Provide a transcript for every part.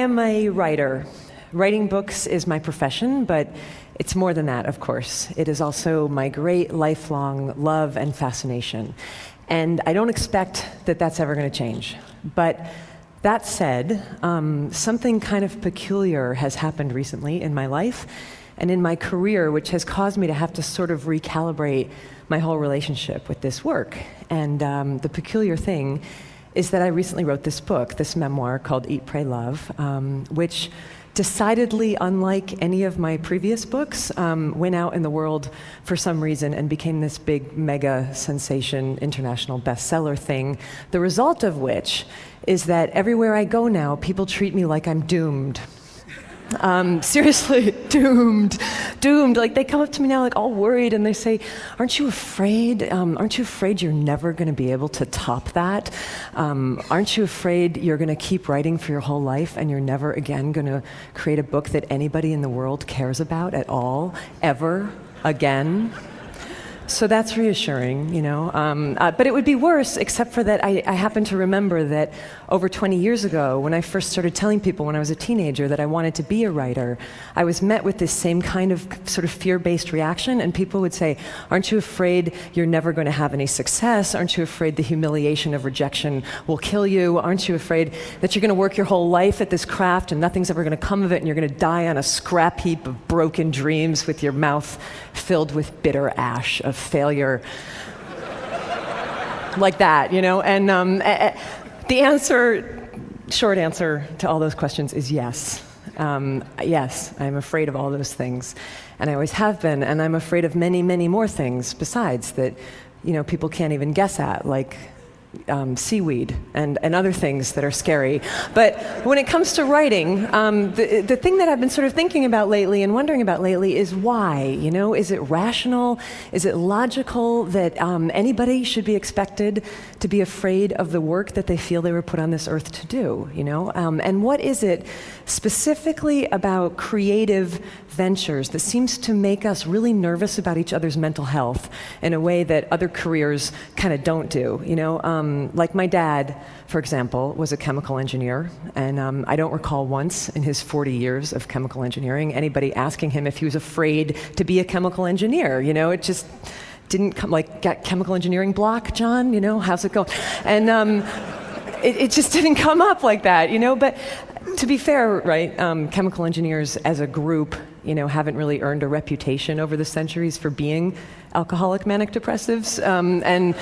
am a writer. Writing books is my profession, but it's more than that, of course. It is also my great lifelong love and fascination. And I don't expect that that's ever going to change. But that said, something kind of peculiar has happened recently in my life and in my career, which has caused me to have to sort of recalibrate my whole relationship with this work. And the peculiar thing is that I recently wrote this book, this memoir called Eat, Pray, Love, which decidedly, unlike any of my previous books, went out in the world for some reason and became this big mega sensation, international bestseller thing, the result of which is that everywhere I go now, people treat me like I'm doomed. Seriously, doomed. Like, they come up to me now like all worried and they say, aren't you afraid you're never going to be able to top that? Aren't you afraid you're going to keep writing for your whole life and you're never again going to create a book that anybody in the world cares about at all, ever again? So that's reassuring, you know. But it would be worse, except for that I happen to remember that over 20 years ago, when I first started telling people when I was a teenager that I wanted to be a writer, I was met with this same kind of sort of fear-based reaction, and people would say, aren't you afraid you're never going to have any success? Aren't you afraid the humiliation of rejection will kill you? Aren't you afraid that you're going to work your whole life at this craft and nothing's ever going to come of it and you're going to die on a scrap heap of broken dreams with your mouth filled with bitter ash of failure? Like that, you know? And the short answer to all those questions is yes. Yes, I'm afraid of all those things. And I always have been, and I'm afraid of many, many more things besides that, you know, people can't even guess at, like seaweed and other things that are scary. But when it comes to writing, the thing that I've been sort of thinking about lately and wondering about lately is why, you know? Is it rational? Is it logical that anybody should be expected to be afraid of the work that they feel they were put on this earth to do, you know? And what is it specifically about creative ventures that seems to make us really nervous about each other's mental health in a way that other careers kind of don't do, you know? Like my dad, for example, was a chemical engineer, and I don't recall once in his 40 years of chemical engineering anybody asking him if he was afraid to be a chemical engineer, you know? It just didn't come, like, got chemical engineering block, John, you know, how's it going? And it just didn't come up like that, you know? But to be fair, right, chemical engineers as a group, you know, haven't really earned a reputation over the centuries for being alcoholic manic depressives, and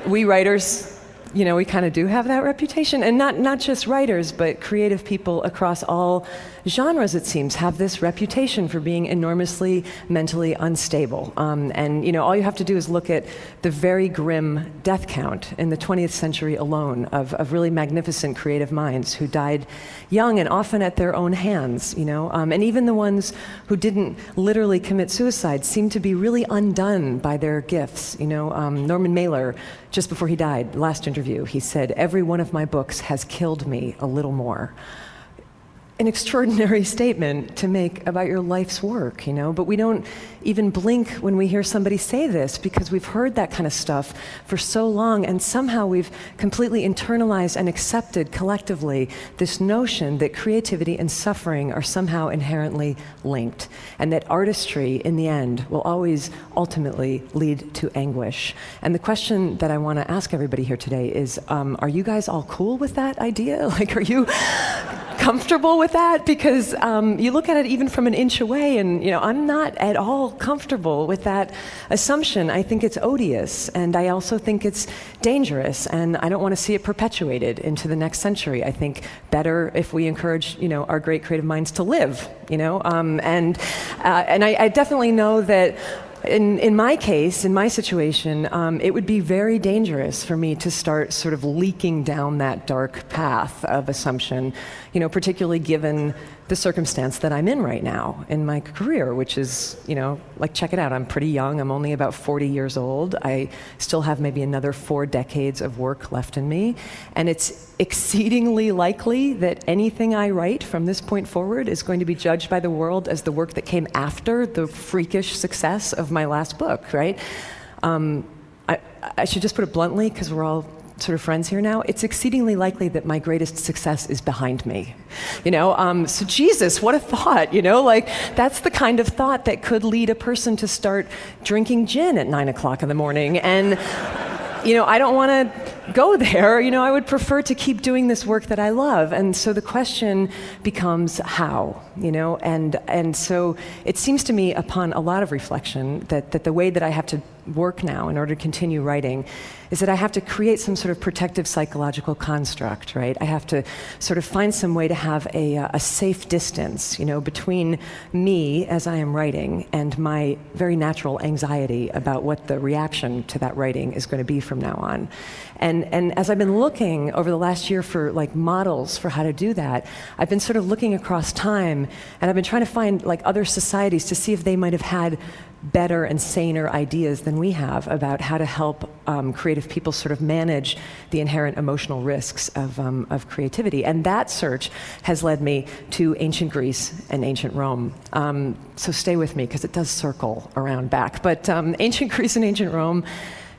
we writers, you know, we kind of do have that reputation. And not just writers, but creative people across all genres, it seems, have this reputation for being enormously mentally unstable. And, you know, all you have to do is look at the very grim death count in the 20th century alone of really magnificent creative minds who died young and often at their own hands, you know. And even the ones who didn't literally commit suicide seemed to be really undone by their gifts, you know. Norman Mailer, just before he died, last interview, he said, "Every one of my books has killed me a little more." An extraordinary statement to make about your life's work, you know, but we don't even blink when we hear somebody say this because we've heard that kind of stuff for so long, and somehow we've completely internalized and accepted collectively this notion that creativity and suffering are somehow inherently linked, and that artistry, in the end, will always ultimately lead to anguish. And the question that I want to ask everybody here today is, are you guys all cool with that idea? Like, are you comfortable with that? Because you look at it even from an inch away, and, you know, I'm not at all comfortable with that assumption. I think it's odious, and I also think it's dangerous, and I don't want to see it perpetuated into the next century. I think better if we encourage, you know, our great creative minds to live, you know, and I definitely know that in my case, in my situation, it would be very dangerous for me to start sort of leaking down that dark path of assumption, you know, particularly given the circumstance that I'm in right now in my career, which is, you know, like, check it out. I'm pretty young. I'm only about 40 years old. I still have maybe another 4 decades of work left in me. And it's exceedingly likely that anything I write from this point forward is going to be judged by the world as the work that came after the freakish success of my last book, right? I should just put it bluntly, because we're all sort of friends here now, it's exceedingly likely that my greatest success is behind me. So Jesus, what a thought, like that's the kind of thought that could lead a person to start drinking gin at 9 o'clock in the morning. And I don't want to go there. I would prefer to keep doing this work that I love. And so the question becomes how, and so it seems to me upon a lot of reflection that the way that I have to work now in order to continue writing is that I have to create some sort of protective psychological construct, right? I have to sort of find some way to have a safe distance, between me as I am writing and my very natural anxiety about what the reaction to that writing is going to be from now on. And as I've been looking over the last year for like models for how to do that, I've been sort of looking across time, and I've been trying to find like other societies to see if they might have had better and saner ideas than we have about how to help creative people sort of manage the inherent emotional risks of creativity. And that search has led me to ancient Greece and ancient Rome. So stay with me, because it does circle around back. But ancient Greece and ancient Rome,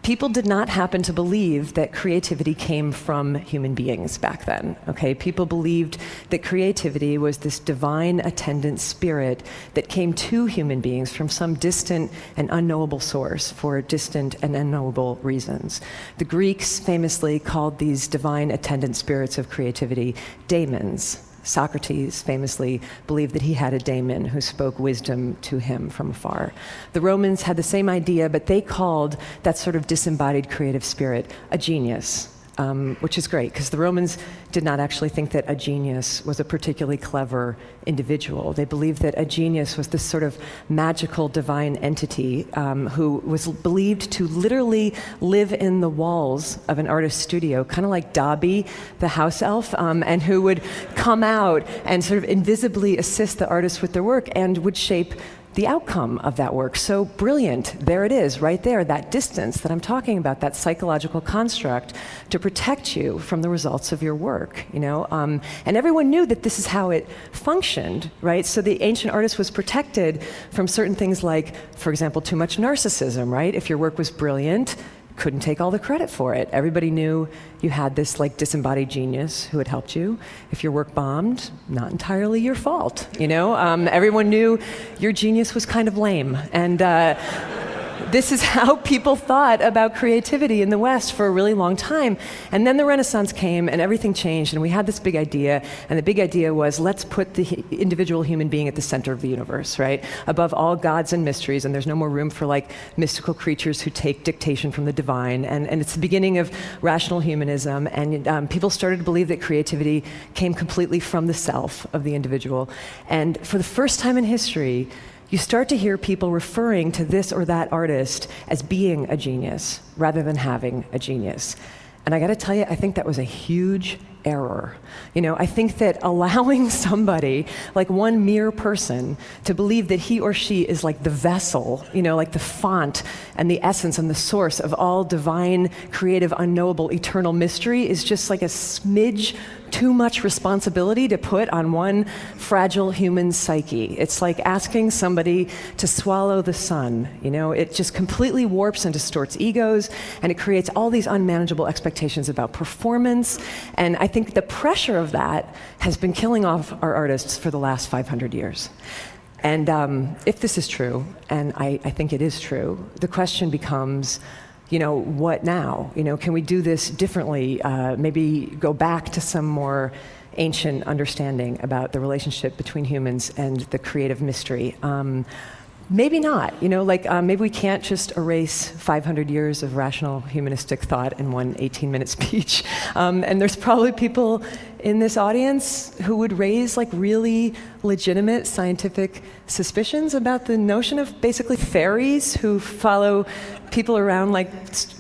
people did not happen to believe that creativity came from human beings back then, okay? People believed that creativity was this divine attendant spirit that came to human beings from some distant and unknowable source for distant and unknowable reasons. The Greeks famously called these divine attendant spirits of creativity daemons. Socrates famously believed that he had a daemon who spoke wisdom to him from afar. The Romans had the same idea, but they called that sort of disembodied creative spirit a genius, which is great, because the Romans did not actually think that a genius was a particularly clever individual. They believed that a genius was this sort of magical divine entity who was believed to literally live in the walls of an artist's studio, kind of like Dobby, the house elf, and who would come out and sort of invisibly assist the artist with their work and would shape the outcome of that work. So brilliant, there it is, right there, that distance that I'm talking about, that psychological construct to protect you from the results of your work, And everyone knew that this is how it functioned, right? So the ancient artist was protected from certain things like, for example, too much narcissism, right? If your work was brilliant, couldn't take all the credit for it. Everybody knew you had this like disembodied genius who had helped you. If your work bombed, not entirely your fault, Everyone knew your genius was kind of lame. And this is how people thought about creativity in the West for a really long time. And then the Renaissance came and everything changed, and we had this big idea, and the big idea was, let's put the individual human being at the center of the universe, right? Above all gods and mysteries, and there's no more room for like mystical creatures who take dictation from the divine. And it's the beginning of rational humanism, and people started to believe that creativity came completely from the self of the individual. And for the first time in history, you start to hear people referring to this or that artist as being a genius rather than having a genius. And I gotta tell you, I think that was a huge error. I think that allowing somebody, like one mere person, to believe that he or she is like the vessel, like the font and the essence and the source of all divine, creative, unknowable, eternal mystery is just like a smidge too much responsibility to put on one fragile human psyche. It's like asking somebody to swallow the sun. It just completely warps and distorts egos, and it creates all these unmanageable expectations about performance. And I think the pressure of that has been killing off our artists for the last 500 years. And if this is true, and I think it is true, the question becomes, what now? Can we do this differently? Maybe go back to some more ancient understanding about the relationship between humans and the creative mystery. Maybe not, maybe we can't just erase 500 years of rational humanistic thought in one 18-minute speech. And there's probably people in this audience who would raise like really legitimate scientific suspicions about the notion of basically fairies who follow people around like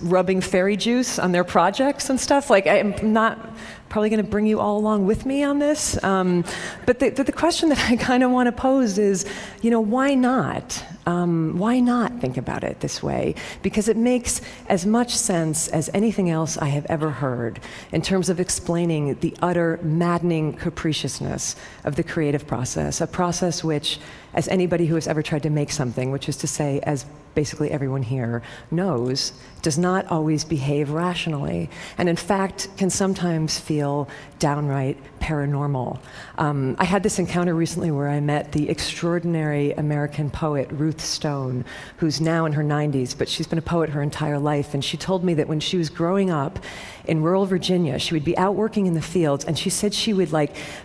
rubbing fairy juice on their projects and stuff. Like, I'm not probably going to bring you all along with me on this. But the question that I kind of want to pose is, why not? Why not think about it this way? Because it makes as much sense as anything else I have ever heard in terms of explaining the utter maddening capriciousness of the creative process, a process which, as anybody who has ever tried to make something, which is to say, as basically everyone here knows, does not always behave rationally, and in fact can sometimes feel downright paranormal. I had this encounter recently where I met the extraordinary American poet Ruth Stone, who's now in her 90s, but she's been a poet her entire life, and she told me that when she was growing up in rural Virginia, she would be out working in the fields, and she said she would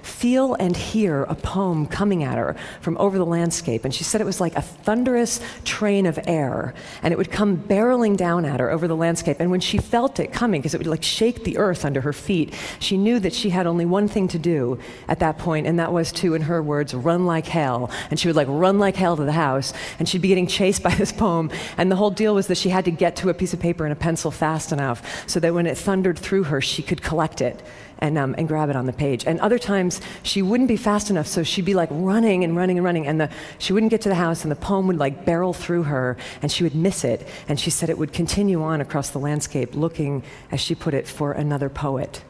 feel and hear a poem coming at her from over the landscape, and she said it was like a thunderous train of air, and it would come barreling down at her over the landscape, and when she felt it coming, because it would shake the earth under her feet, she knew that she had only one thing to do at that point, and that was to, in her words, run like hell. And she would run like hell to the house, and she'd be getting chased by this poem, and the whole deal was that she had to get to a piece of paper and a pencil fast enough so that when it thundered through her, she could collect it and grab it on the page. And other times, she wouldn't be fast enough, so she'd be running and running and running, and she wouldn't get to the house, and the poem would barrel through her, and she would miss it. And she said it would continue on across the landscape, looking, as she put it, for another poet.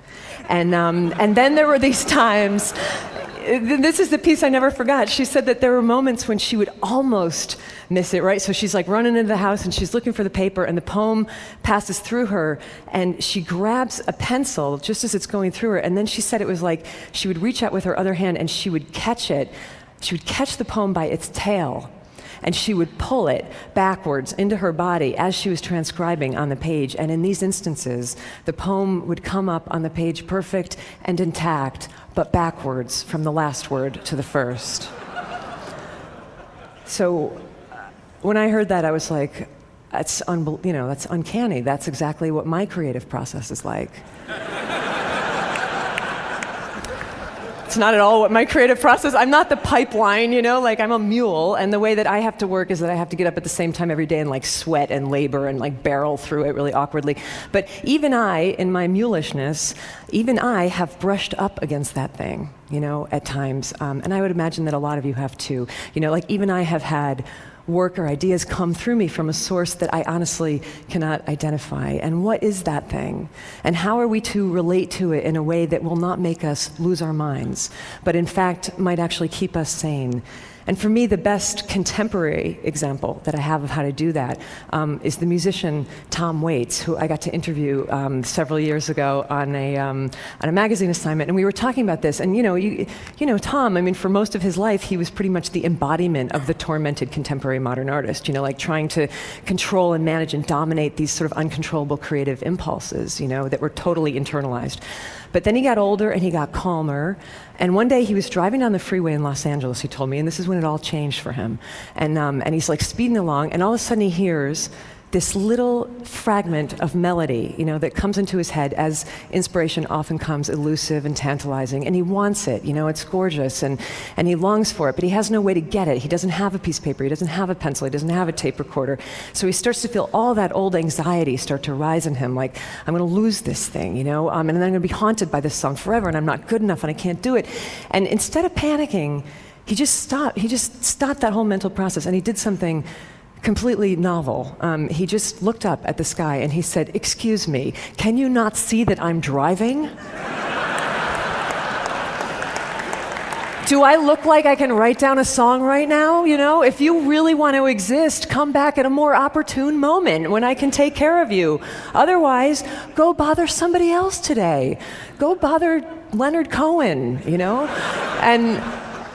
And then there were these times, this is the piece I never forgot. She said that there were moments when she would almost miss it, right? So she's running into the house and she's looking for the paper, and the poem passes through her, and she grabs a pencil just as it's going through her, and then she said it was she would reach out with her other hand and she would catch it. She would catch the poem by its tail, and she would pull it backwards into her body as she was transcribing on the page. And in these instances, the poem would come up on the page perfect and intact, but backwards from the last word to the first. So when I heard that, I was like, that's uncanny. That's exactly what my creative process is like. It's not at all what my creative process. I'm not the pipeline, I'm a mule, and the way that I have to work is that I have to get up at the same time every day and sweat and labor and barrel through it really awkwardly. But even I, in my mulishness, even I have brushed up against that thing, at times. And I would imagine that a lot of you have too. Even I have had work or ideas come through me from a source that I honestly cannot identify. And what is that thing? And how are we to relate to it in a way that will not make us lose our minds, but in fact might actually keep us sane? And for me, the best contemporary example that I have of how to do that is the musician Tom Waits, who I got to interview several years ago on a magazine assignment, and we were talking about this. And Tom, for most of his life, he was pretty much the embodiment of the tormented contemporary modern artist. Trying to control and manage and dominate these sort of uncontrollable creative impulses, that were totally internalized. But then he got older and he got calmer. And one day he was driving down the freeway in Los Angeles, he told me, and this is when it all changed for him. And he's speeding along, and all of a sudden he hears this little fragment of melody, that comes into his head, as inspiration often comes elusive and tantalizing, and he wants it, it's gorgeous, and he longs for it, but he has no way to get it. He doesn't have a piece of paper, he doesn't have a pencil, he doesn't have a tape recorder. So he starts to feel all that old anxiety start to rise in him, I'm going to lose this thing, and then I'm going to be haunted by this song forever, and I'm not good enough, and I can't do it. And instead of panicking, he just stopped that whole mental process, and he did something completely novel. He just looked up at the sky and he said, "Excuse me, can you not see that I'm driving? Do I look like I can write down a song right now? If you really want to exist, come back at a more opportune moment when I can take care of you. Otherwise, go bother somebody else today. Go bother Leonard Cohen,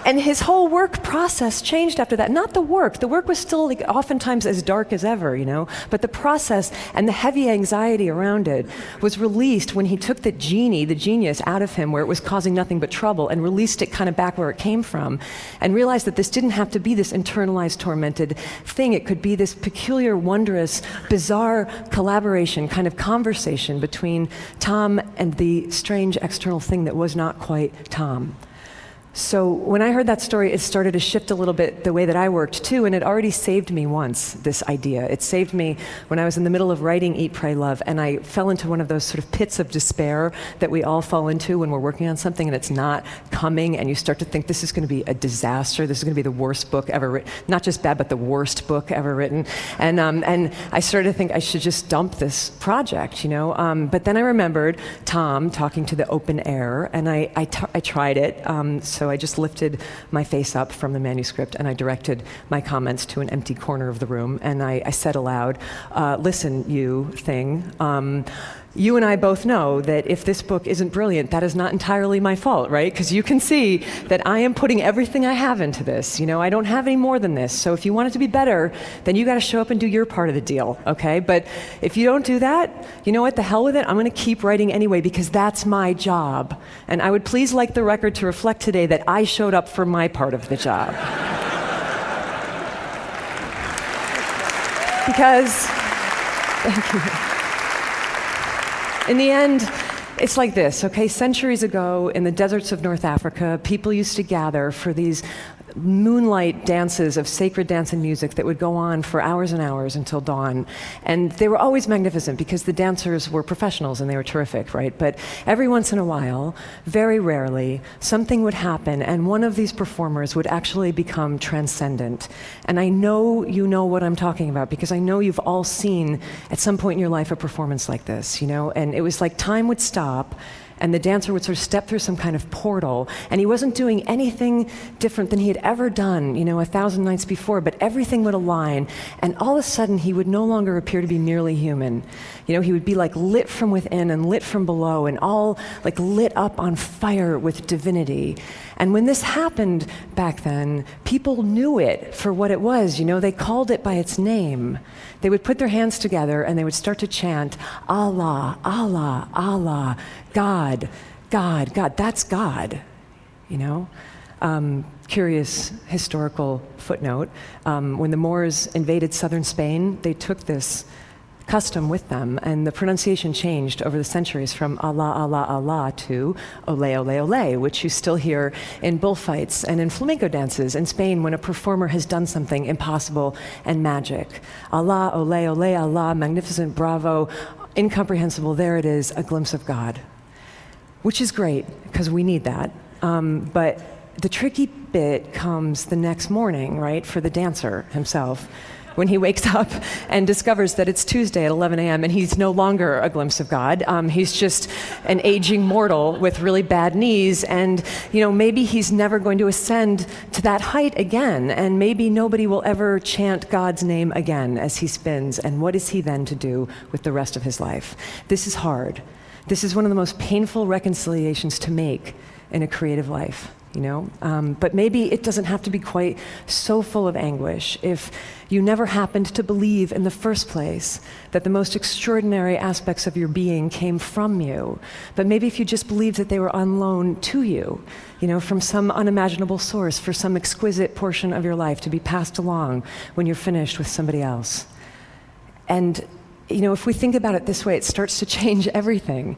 And his whole work process changed after that. Not the work. The work was still oftentimes as dark as ever, but the process and the heavy anxiety around it was released when he took the genius out of him, where it was causing nothing but trouble, and released it kind of back where it came from, and realized that this didn't have to be this internalized, tormented thing. It could be this peculiar, wondrous, bizarre collaboration, kind of conversation between Tom and the strange external thing that was not quite Tom. So when I heard that story, it started to shift a little bit the way that I worked too, and it already saved me once, this idea. It saved me when I was in the middle of writing Eat, Pray, Love, and I fell into one of those sort of pits of despair that we all fall into when we're working on something and it's not coming, and you start to think this is going to be a disaster, this is going to be the worst book ever written, not just bad, but the worst book ever written. And I started to think I should just dump this project, But then I remembered Tom talking to the open air, and I tried it. So I just lifted my face up from the manuscript and I directed my comments to an empty corner of the room, and I said aloud, listen, you thing, you and I both know that if this book isn't brilliant, that is not entirely my fault, right? Because you can see that I am putting everything I have into this. I don't have any more than this. So if you want it to be better, then you got to show up and do your part of the deal, okay? But if you don't do that, you know what? The hell with it. I'm going to keep writing anyway because that's my job. And I would please like the record to reflect today that I showed up for my part of the job. Because, thank you. In the end, it's like this, okay? Centuries ago, in the deserts of North Africa, people used to gather for these moonlight dances of sacred dance and music that would go on for hours and hours until dawn. And they were always magnificent because the dancers were professionals and they were terrific, right? But every once in a while, very rarely, something would happen and one of these performers would actually become transcendent. And I know you know what I'm talking about because I know you've all seen at some point in your life a performance like this, And it was like time would stop and the dancer would sort of step through some kind of portal, and he wasn't doing anything different than he had ever done, 1,000 nights before, but everything would align, and all of a sudden he would no longer appear to be merely human. He would be like lit from within and lit from below, and all like lit up on fire with divinity. And when this happened back then, people knew it for what it was, they called it by its name. They would put their hands together and they would start to chant, Allah, Allah, Allah, God, God, God, that's God, Curious historical footnote, when the Moors invaded southern Spain, they took this custom with them, and the pronunciation changed over the centuries from Allah, Allah, Allah to Ole, Ole, Ole, which you still hear in bullfights and in flamenco dances in Spain when a performer has done something impossible and magic. Allah, Ole, Ole, Allah, magnificent, bravo, incomprehensible, there it is, a glimpse of God. Which is great, because we need that. But the tricky bit comes the next morning, right, for the dancer himself, when he wakes up and discovers that it's Tuesday at 11 a.m. and he's no longer a glimpse of God. He's just an aging mortal with really bad knees, and maybe he's never going to ascend to that height again, and maybe nobody will ever chant God's name again as he spins, and what is he then to do with the rest of his life? This is hard. This is one of the most painful reconciliations to make in a creative life. But maybe it doesn't have to be quite so full of anguish if you never happened to believe in the first place that the most extraordinary aspects of your being came from you. But maybe if you just believed that they were on loan to you, from some unimaginable source for some exquisite portion of your life to be passed along when you're finished with somebody else. And, if we think about it this way, it starts to change everything.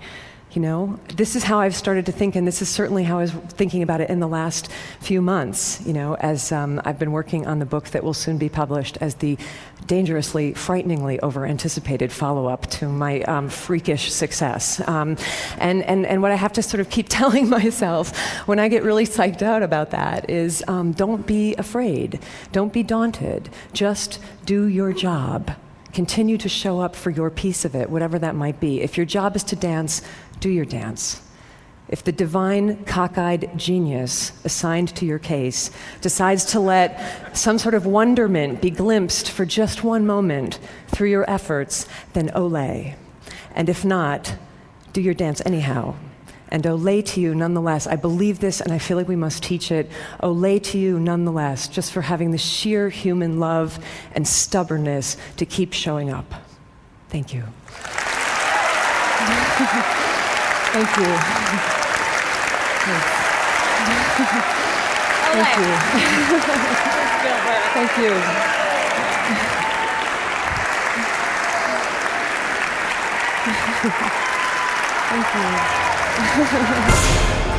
This is how I've started to think, and this is certainly how I was thinking about it in the last few months, as I've been working on the book that will soon be published as the dangerously, frighteningly over-anticipated follow-up to my freakish success. And what I have to sort of keep telling myself when I get really psyched out about that is don't be afraid, don't be daunted, just do your job. Continue to show up for your piece of it, whatever that might be. If your job is to dance, do your dance. If the divine, cockeyed genius assigned to your case decides to let some sort of wonderment be glimpsed for just one moment through your efforts, then ole. And if not, do your dance anyhow. And ole to you nonetheless. I believe this and I feel like we must teach it. Ole to you nonetheless, just for having the sheer human love and stubbornness to keep showing up. Thank you. Thank you. Thank you. Thank you. Thank you.